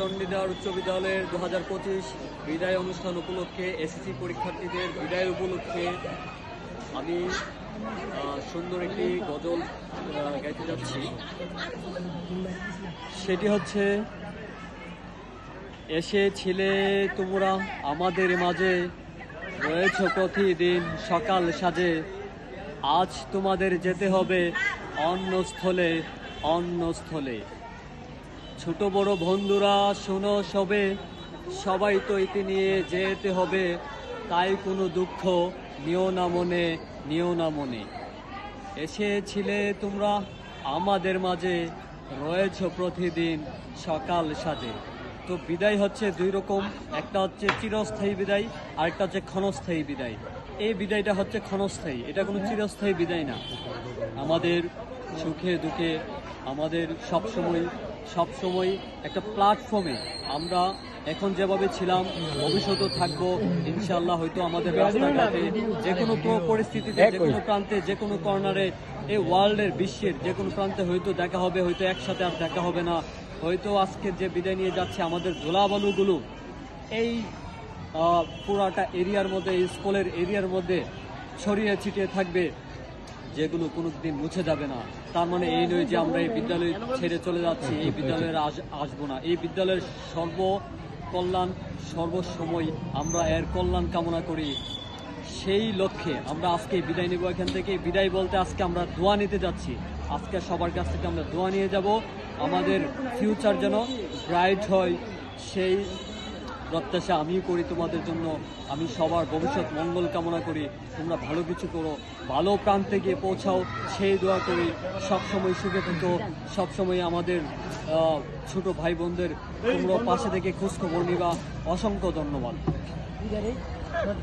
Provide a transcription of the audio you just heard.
চণ্ডীদাস উচ্চ বিদ্যালয়ের 2025 বিদায় অনুষ্ঠান উপলক্ষে এসএসসি পরীক্ষার্থীদের বিদায় উপলক্ষে আমি সুন্দর একটি গজল গাইতে যাচ্ছি। সেটি হচ্ছে, এসেছিলে তোমরা আমাদের মাঝে, রয়েছ প্রতিদিন সকাল সাজে, আজ তোমাদের যেতে হবে অন্যস্থলে অন্যস্থলে। ছোট বড় বন্ধুরা শোনো সবে, সবাই তো ইতি নিয়ে যেতে হবে, তাই কোনো দুঃখ নিও না মনে, নিও না মনে। এসেছিলে তোমরা আমাদের মাঝে, রয়েছ প্রতিদিন সকাল সাজে। তো বিদায় হচ্ছে দুই রকম, একটা হচ্ছে চিরস্থায়ী বিদায়, আরেকটা হচ্ছে ক্ষণস্থায়ী বিদায়। এই বিদায়টা হচ্ছে ক্ষণস্থায়ী, এটা কোনো চিরস্থায়ী বিদায় না। আমাদের সুখে দুঃখে আমাদের সবসময় একটা প্ল্যাটফর্মে আমরা এখন যেভাবে ছিলাম ভবিষ্যতেও থাকবো ইনশাআল্লাহ। হয়তো আমাদের রাস্তাঘাটে যে কোনো পরিস্থিতিতে, যে কোনো প্রান্তে, যে কোনো কর্নারে, এই ওয়ার্ল্ডের বিশ্বের যে কোনো প্রান্তে হয়তো দেখা হবে, হয়তো একসাথে আর দেখা হবে না। হয়তো আজকে যে বিদায় নিয়ে যাচ্ছে আমাদের ধুলাবালুগুলো এই পুরাটা এরিয়ার মধ্যে, স্কুলের এরিয়ার মধ্যে ছড়িয়ে ছিটিয়ে থাকবে, যেগুলো কোনো দিন মুছে যাবে না। তার মানে এই নয় যে আমরা এই বিদ্যালয় ছেড়ে চলে যাচ্ছি, এই বিদ্যালয়ের আসবো না। এই বিদ্যালয়ের সর্বকল্যাণ সর্বসময় আমরা এর কল্যাণ কামনা করি। সেই লক্ষ্যে আমরা আজকে বিদায় নেব এখান থেকে। বিদায় বলতে আজকে আমরা দোয়া নিতে যাচ্ছি। আজকে সবার কাছ থেকে আমরা দোয়া নিয়ে যাব, আমাদের ফিউচার যেন ব্রাইট হয়, সেই প্রত্যাশা আমিও করি তোমাদের জন্য। আমি সবার ভবিষ্যৎ মঙ্গল কামনা করি, তোমরা ভালো কিছু করো, ভালো প্রান্তে গিয়ে পৌঁছাও, সেই দোয়া করি। সবসময় সুখে থেকো, সবসময় আমাদের ছোট ভাই বোনদের তোমরা পাশে থেকে খোঁজখবর নিবা। অসংখ্য ধন্যবাদ।